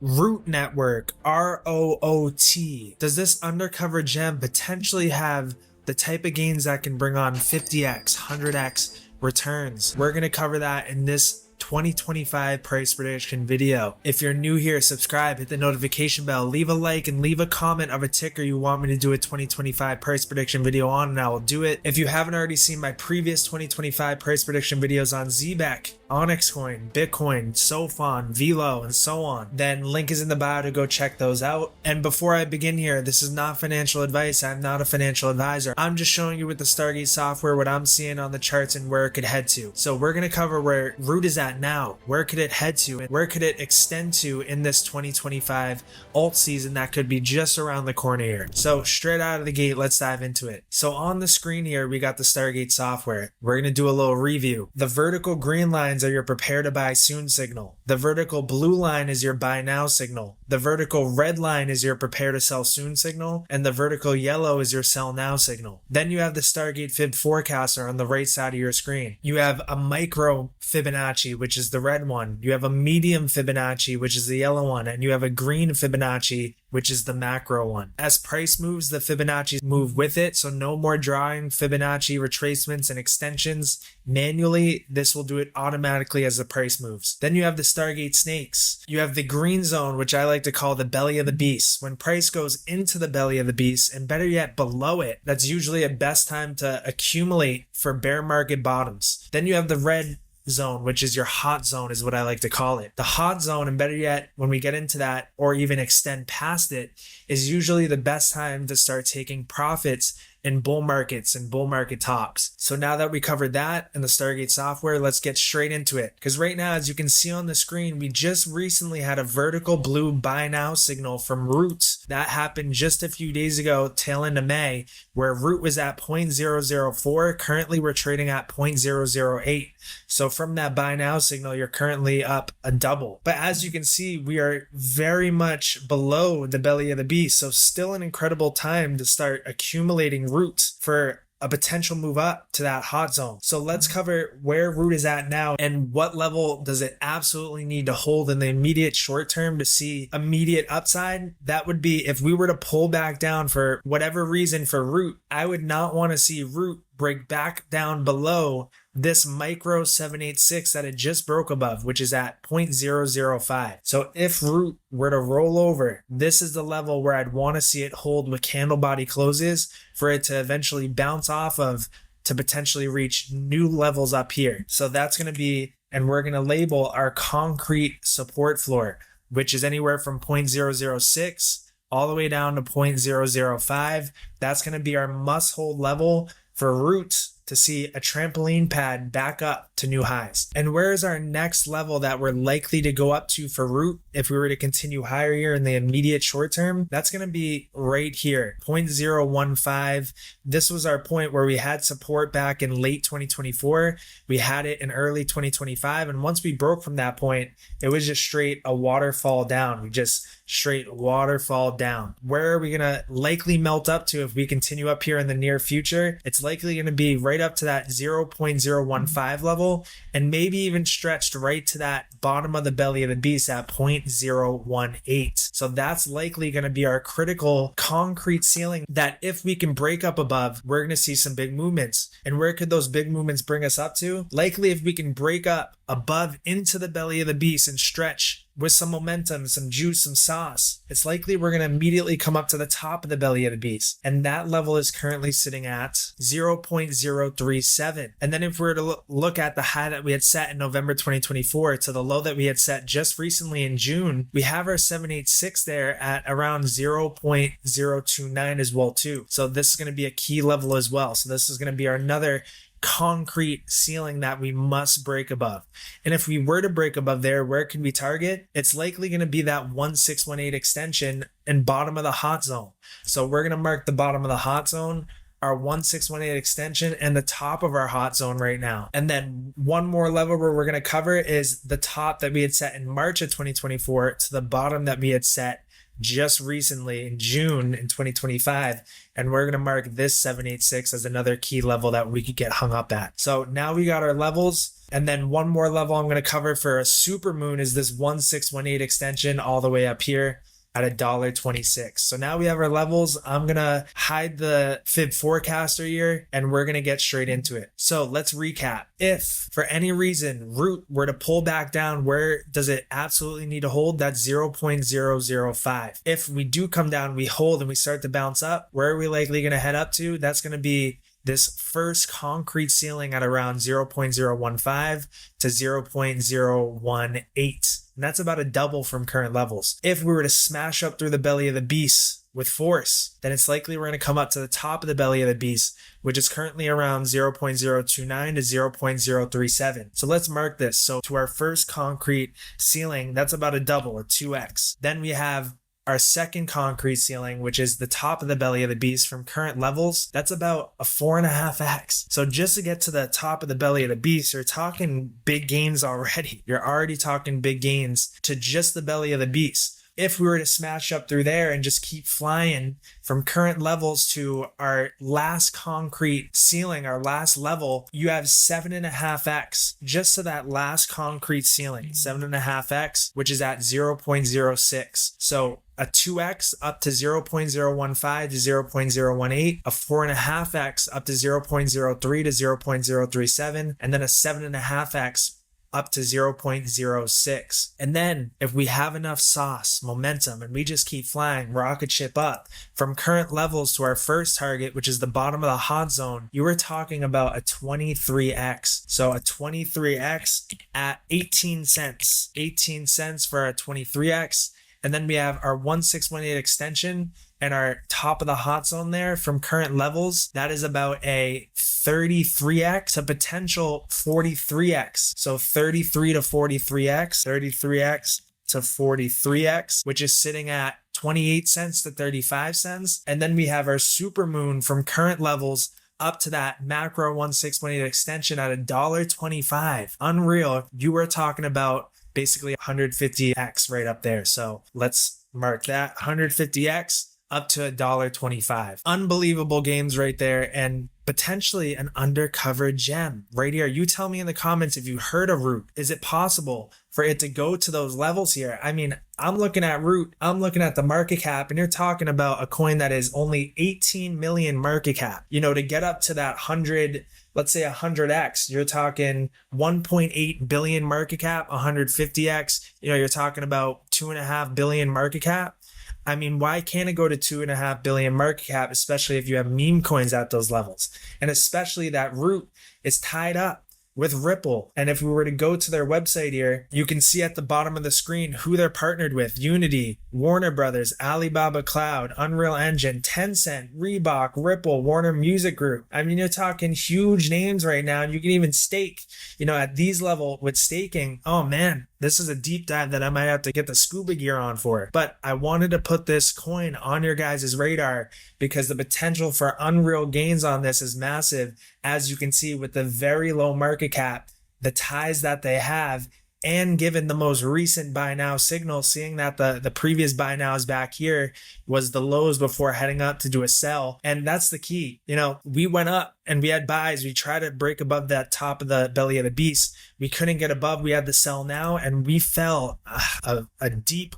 Root Network, ROOT. Does this undercover gem potentially have the type of gains that can bring on 50x, 100x returns? We're going to cover that in this 2025 price prediction video. If you're new here, subscribe, hit the notification bell, leave a like, and leave a comment of a ticker you want me to do a 2025 price prediction video on, and I will do it. If you haven't already seen my previous 2025 price prediction videos on ZBEC, Onyx Coin, Bitcoin, SoFon, Velo, and so on, then link is in the bio to go check those out. And before I begin here, this is not financial advice. I'm not a financial advisor. I'm just showing you with the Stargate software what I'm seeing on the charts and where it could head to. So we're going to cover where Root is at now, where could it head to, and where could it extend to in this 2025 alt season that could be just around the corner here. So straight out of the gate, let's dive into it. So on the screen here, we got the Stargate software. We're going to do a little review. The vertical green lines are your prepare to buy soon signal. The vertical blue line is your buy now signal. The vertical red line is your prepare to sell soon signal. And the vertical yellow is your sell now signal. Then you have the Stargate Fib forecaster on the right side of your screen. You have a micro Fibonacci, which is the red one. You have a medium Fibonacci, which is the yellow one. And you have a green Fibonacci, which is the macro one. As price moves, the Fibonacci move with it, so no more drawing Fibonacci retracements and extensions manually. This will do it automatically as the price moves. Then you have the Stargate snakes. You have the green zone, which I like to call the belly of the beast. When price goes into the belly of the beast, and better yet, below it, that's usually a best time to accumulate for bear market bottoms. Then you have the red zone, which is your hot zone, is what I like to call it. The hot zone, and better yet, when we get into that or even extend past it, is usually the best time to start taking profits in bull markets and bull market tops. So now that we covered that and the Stargate software, let's get straight into it. Because right now, as you can see on the screen, we just recently had a vertical blue buy now signal from Roots. That happened just a few days ago, tail end of May, where Root was at 0.004. Currently, we're trading at 0.008. So from that buy now signal, you're currently up a double. But as you can see, we are very much below the belly of the beast. So still an incredible time to start accumulating Root for a potential move up to that hot zone. So let's cover where Root is at now and what level does it absolutely need to hold in the immediate short term to see immediate upside. That would be if we were to pull back down for whatever reason for Root. I would not want to see Root break back down below this micro 786 that it just broke above, which is at 0.005. So if Root were to roll over, this is the level where I'd want to see it hold with candle body closes for it to eventually bounce off of to potentially reach new levels up here. So that's going to be, and we're going to label our concrete support floor, which is anywhere from 0.006 all the way down to 0.005. That's going to be our must hold level for Root to see a trampoline pad back up to new highs. And where is our next level that we're likely to go up to for Root if we were to continue higher here in the immediate short term? That's going to be right here, 0.015. This was our point where we had support back in late 2024. We had it in early 2025. And once we broke from that point, it was just straight a waterfall down. We just straight waterfall down. Where are we going to likely melt up to if we continue up here in the near future? It's likely going to be right up to that 0.015 level and maybe even stretched right to that bottom of the belly of the beast at 0.018. So that's likely going to be our critical concrete ceiling that if we can break up above, we're going to see some big movements. And where could those big movements bring us up to? Likely if we can break up above into the belly of the beast and stretch with some momentum, some juice, some sauce, it's likely we're going to immediately come up to the top of the belly of the beast. And that level is currently sitting at 0.037. And then if we were to look at the high that we had set in November 2024 to the low that we had set just recently in June, we have our 786 there at around 0.029 as well too. So this is going to be a key level as well. So this is going to be our another concrete ceiling that we must break above. And if we were to break above there, where can we target? It's likely going to be that 1618 extension and bottom of the hot zone. So we're going to mark the bottom of the hot zone, our 1618 extension, and the top of our hot zone right now. And then one more level where we're going to cover is the top that we had set in March of 2024 to the bottom that we had set just recently in June in 2025. And we're going to mark this 786 as another key level that we could get hung up at. So now we got our levels. And then one more level I'm going to cover for a super moon is this 1618 extension all the way up here at $1.26. So now we have our levels. I'm going to hide the fib forecaster here and we're going to get straight into it. So let's recap. If for any reason root were to pull back down, where does it absolutely need to hold? That's 0.005. If we do come down, we hold and we start to bounce up, where are we likely going to head up to? That's going to be this first concrete ceiling at around 0.015 to 0.018. And that's about a double from current levels. If we were to smash up through the belly of the beast with force, then it's likely we're going to come up to the top of the belly of the beast, which is currently around 0.029 to 0.037. So let's mark this. So to our first concrete ceiling, that's about a double, a 2x. Then we have our second concrete ceiling, which is the top of the belly of the beast from current levels, that's about a 4.5x. So just to get to the top of the belly of the beast, you're talking big gains already. You're already talking big gains to just the belly of the beast. If we were to smash up through there and just keep flying from current levels to our last concrete ceiling, our last level, you have 7.5x just to that last concrete ceiling, 7.5x, which is at 0.06. So a 2x up to 0.015 to 0.018, a 4.5x up to 0.03 to 0.037, and then a 7.5x up to 0.06. And then if we have enough sauce, momentum, and we just keep flying rocket ship up from current levels to our first target, which is the bottom of the hot zone, you were talking about a 23x. So a 23x at 18 cents. 18 cents for a 23x. And then we have our 1618 extension and our top of the hot zone there from current levels. That is about a 33x to potential 43x. So 33 to 43x, 33x to 43x, which is sitting at 28 cents to 35 cents. And then we have our super moon from current levels up to that macro 1618 extension at $1.25. Unreal. You were talking about basically 150x right up there. So let's mark that 150x up to $1.25. Unbelievable games right there, and potentially an undercover gem right here. You tell me in the comments if you heard of Root. Is it possible for it to go to those levels here? I mean, I'm looking at Root, I'm looking at the market cap, and you're talking about a coin that is only 18 million market cap. You know, to get up to that 100, let's say 100x, you're talking 1.8 billion market cap, 150x, you know, you're talking about 2.5 billion market cap. I mean, why can't it go to 2.5 billion market cap, especially if you have meme coins at those levels? And especially that Root is tied up with Ripple. And if we were to go to their website here, you can see at the bottom of the screen who they're partnered with: Unity, Warner Brothers, Alibaba Cloud, Unreal Engine, Tencent, Reebok, Ripple, Warner Music Group. I mean, you're talking huge names right now. And you can even stake, you know, at these level with staking. Oh man, this is a deep dive that I might have to get the scuba gear on for. But I wanted to put this coin on your guys' radar because the potential for unreal gains on this is massive. As you can see with the very low market cap, the ties that they have, and given the most recent buy now signal, seeing that the previous buy nows back here was the lows before heading up to do a sell. And that's the key. You know, we went up and we had buys. We tried to break above that top of the belly of the beast. We couldn't get above. We had the sell now, and we fell a deep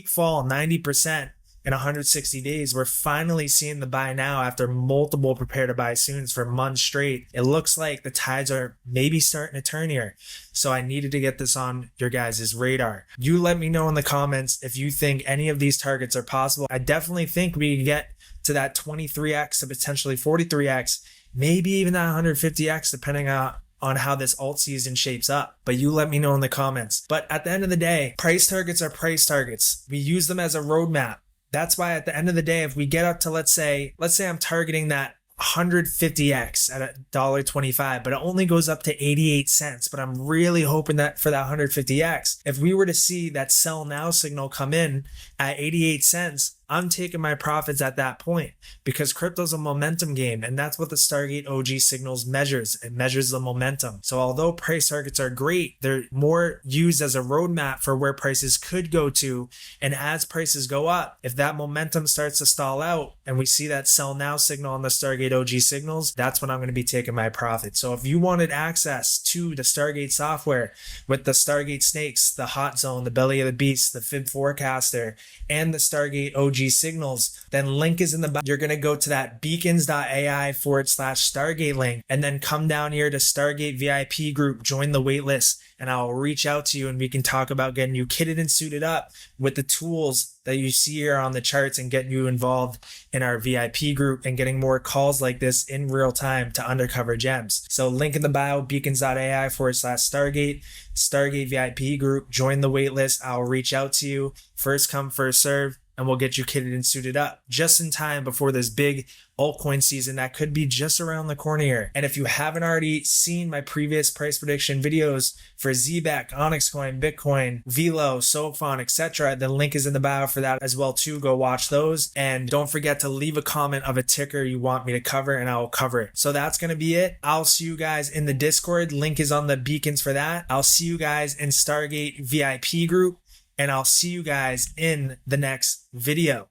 fall, 90%. In 160 days. We're finally seeing the buy now after multiple prepare to buy soons for months straight. It looks like the tides are maybe starting to turn here. So I needed to get this on your guys' radar. You let me know in the comments if you think any of these targets are possible. I definitely think we can get to that 23x to potentially 43x, maybe even that 150x, depending on how this alt season shapes up. But you let me know in the comments. But at the end of the day, price targets are price targets. We use them as a roadmap. That's why at the end of the day, if we get up to, let's say I'm targeting that 150x at $1.25, but it only goes up to 88 cents. But I'm really hoping that for that 150x, if we were to see that sell now signal come in at 88 cents, I'm taking my profits at that point because crypto's a momentum game, and that's what the Stargate OG signals measures. It measures the momentum. So although price targets are great, they're more used as a roadmap for where prices could go to. And as prices go up, if that momentum starts to stall out and we see that sell now signal on the Stargate OG signals, that's when I'm going to be taking my profit. So if you wanted access to the Stargate software with the Stargate snakes, the hot zone, the belly of the beast, the fib forecaster, and the Stargate OG signals, then link is in the bio. You're going to go to that beacons.ai/Stargate link and then come down here to Stargate VIP group, join the waitlist, and I'll reach out to you and we can talk about getting you kitted and suited up with the tools that you see here on the charts and getting you involved in our VIP group and getting more calls like this in real time to undercover gems. So link in the bio, beacons.ai/Stargate, Stargate VIP group, join the waitlist. I'll reach out to you. First come, first serve, and we'll get you kitted and suited up just in time before this big altcoin season that could be just around the corner here. And if you haven't already seen my previous price prediction videos for ZBEC, Onyx Coin, Bitcoin, Velo, Sofon, etc., the link is in the bio for that as well too. Go watch those. And don't forget to leave a comment of a ticker you want me to cover and I will cover it. So that's going to be it. I'll see you guys in the Discord. Link is on the beacons for that. I'll see you guys in Stargate VIP group, and I'll see you guys in the next video.